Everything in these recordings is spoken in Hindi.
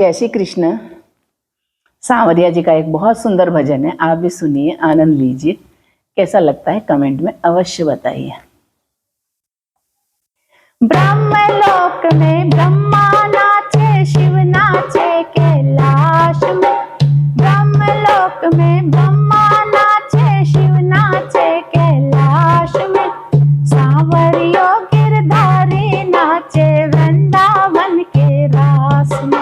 जय श्री कृष्ण। सांवरिया जी का एक बहुत सुंदर भजन है, आप भी सुनिए, आनंद लीजिए। कैसा लगता है कमेंट में अवश्य बताइए। ब्रह्मलोक में ब्रह्मा नाचे, शिव नाचे कैलाश में। ब्रह्मलोक में ब्रह्मा नाचे, शिव नाचे कैलाश में। सांवरियो गिरधारी नाचे वृंदावन के रास में।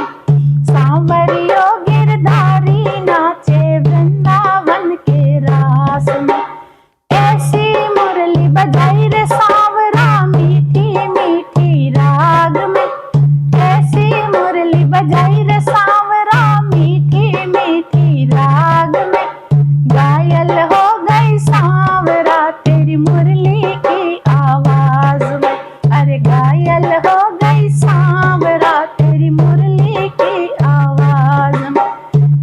सांवरियो गिरधारी नाचे वृंदावन के रास में। ऐसी मुरली बजाई रे सांवरा मीठी मीठी राग में। ऐसी मुरली बजाई रे सांवरा मीठी मीठी राग में। घायल हो गई सांवरा तेरी मुरली की आवाज में। अरे घायल हो गई सांवरा तेरी मुरली की आवाज में।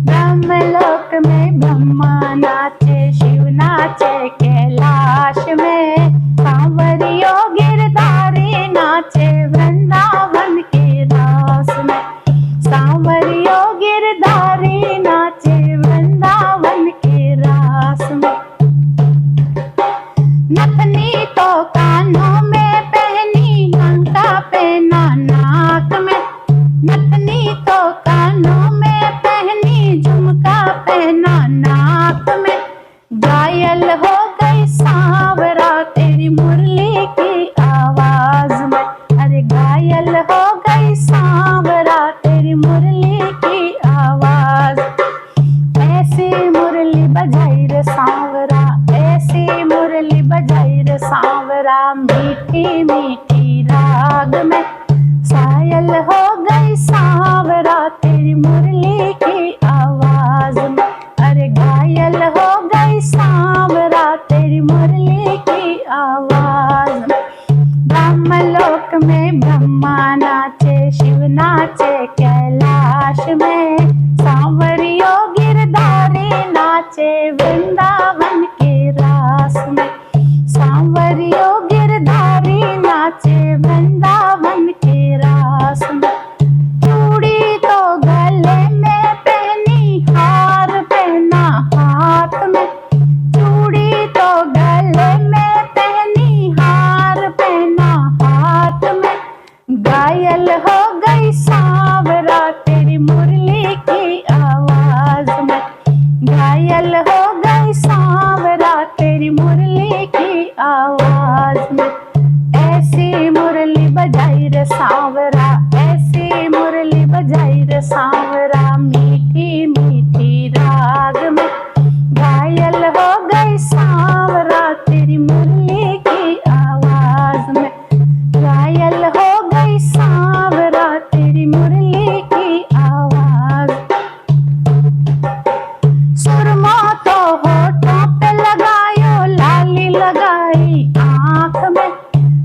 ब्रह्मलोक में ब्रह्मा नाचे, शिव नाचे कैलाश में। सांवरियो गिरधारी नाचे वृंदावन के रास में। सांवरियो गिरधारी नाचे वृंदावन के रास में। नथनी तो कानों में पहनी, कंका पहना नाक में। नथनी तो कानों में पहनी, झुमका पहना नाक में। घायल हो गई सांवरा तेरी मुरली की आवाज में। अरे घायल हो गई सांवरा तेरी मुरली की आवाज। ऐसी मुरली बजाई रे सांवरा, ऐसी मुरली बजाई रे सांवरा मीठी मीठी राग में। घायल हो गई सांवरा तेरी मुरली की आवाज में। अरे घायल हो गई सांवरा तेरी मुरली की आवाज में। ब्रह्मलोक में ब्रह्मा नाचे, शिव नाचे कैलाश में। सांवरियो गिरधारी नाचे वृंदावन के रास में। सांवरियो गिरधारी नाचे वृंदावन के रास में। चूड़ी तो गले में पहनी, हार पहना हाथ में। चूड़ी तो गले में पहनी, हार पहना हाथ में। घायल हो गई सांवरा तेरी मुरली की आवाज में। घायल हो गई सांवरा तेरी मुरली की आवाज में। ऐसी मुरली बजाई रे सांवरा, ऐसी मुरली बजाई रे सांवरा मीठी मीठी राग में। घायल हो गई सांवरा तेरी मुरली की आवाज में। घायल हो गई सांवरा तेरी मुरली की आवाज। सुरमा तो होठों पे लगायो, लाली लगाई आंख में।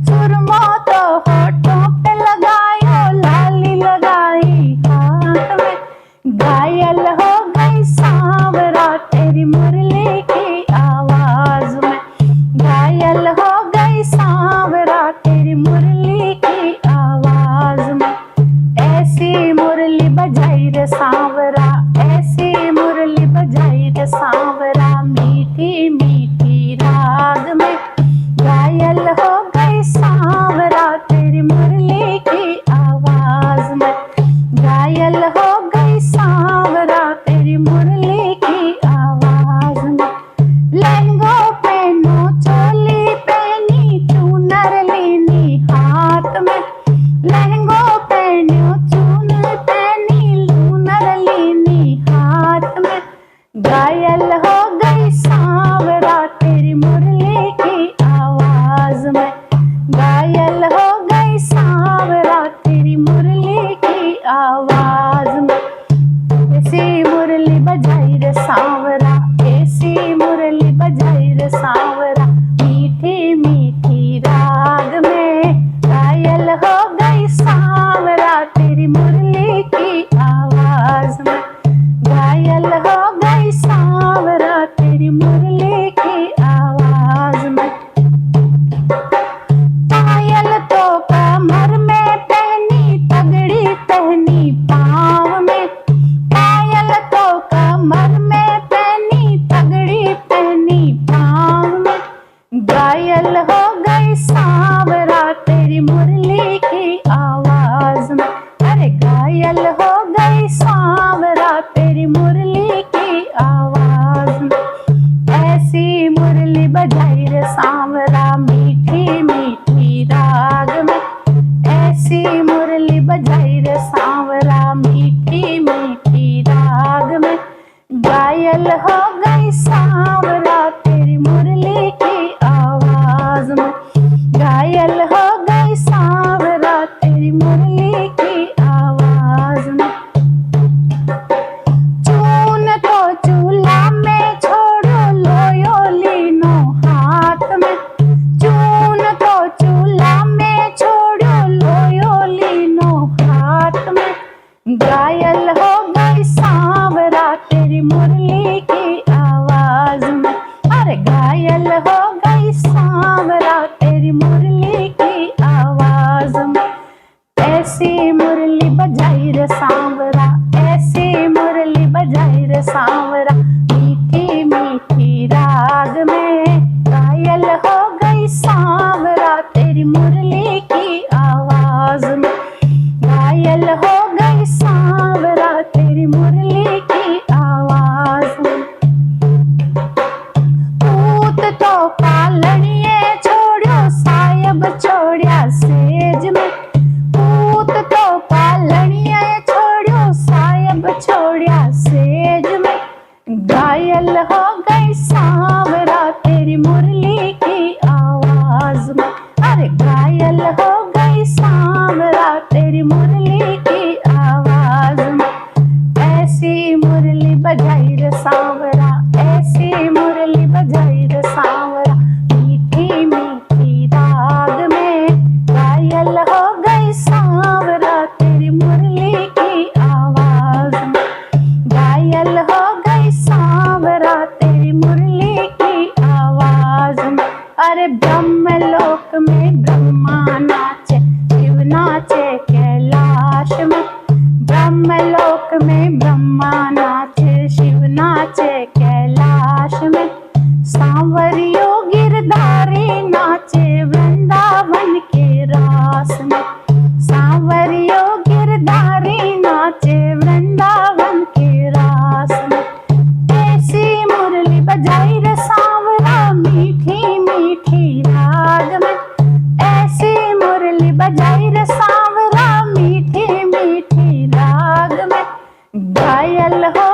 सुरमा तो होठों पे लगायो, लाली लगाई आंख में। घायल हो गई सांवरा तेरी मुरली की आवाज में। घायल हो गई सांवरा तेरी मुरली की आवाज में। ऐसी मुरली बजाई रे सांवरा, ऐसी मुरली बजाई रे सांवरा मीठी मीठी राग में। घायल हो गई सांवरा तेरी मुरली की आवाज में। घायल हो गई सांवरा तेरी मुरली की आवाज में। लहंगों पहनो चोली पहनी, चूनर लेनी हाथ में। लहंगों पहनो चूनर पहनी, चूनर लेनी हाथ में। घायल हो गई सांवरा तेरी मुरली की आवाज में। घायल हो गई सांवरा तेरी मुरली की आवाज में। ऐसी मुरली बजाई रे सांवरा, ऐसी मुरली बजाई रे सांवरा मीठी मीठी राग में। घायल हो गई सांवरा तेरी मुरली की आवाज में। घायल हो गई सांवरा सांवरा तेरी मुरली की आवाज में। ऐसी मुरली बजाई रे सांवरा मीठी मीठी राग में। ऐसी मुरली बजाई रे सांवरा मीठी मीठी राग में। घायल हो गई सांवरा तेरी मुरली की आवाज में। घायल हो गई सांवरा तेरी मुरली की आवाज में। चून तो चूल्हा में छोड़ो लोयो लीनो हाथ में। चून तो चूल्हा में छोड़ो लोयो लीनो हाथ में। घायल हो गई सांवरा तेरी मुरली की आवाज में। अरे घायल हो गई सांवरा तेरी मुरली की आवाज में। ऐसी मुरली बजाई रे सांवरा। ऐसी मुरली बजाई रे सांवरा मीठी मीठी राग में। घायल हो गई सांवरा तेरी मुरली की आवाज में। घायल हो गई सांवरा तेरी मुरली की आवाज में। पूत तो पालनिए छोड़ो सायब छोड़िया सेज में। पूत तो पालनिए छोड़ो सायब छोड़िया सेज में। घायल हो गई सांवरा तेरी मुरली की आवाज में। अरे घायल हो गई सांवरा तेरी मुरली की आवाज में। ऐसी मुरली बजाई रे सांवरा। ऐसी मुरली बजाई रे सांवरा मीठी मीठी राग में। घायल हो गई सांवरा तेरी मुरली की आवाज में। घायल हो गई सांवरा तेरी मुरली की आवाज में। अरे ब्रह्मलोक में ब्रह्मा नाचे शिव नाचे कैलाश में। ब्रह्मलोक में ब्रह्मा नाचे शिव नाचे कैलाश में। सांवरियो गिरधारी नाचे वृंदावन के रास में। सांवरियो गिरधारी नाचे वृंदावन के रास में। ऐसी मुरली बजाई रे सांवरा मीठी मीठी राग में। ऐसी मुरली बजाई रे सांवरा मीठी मीठी राग में। घायल हो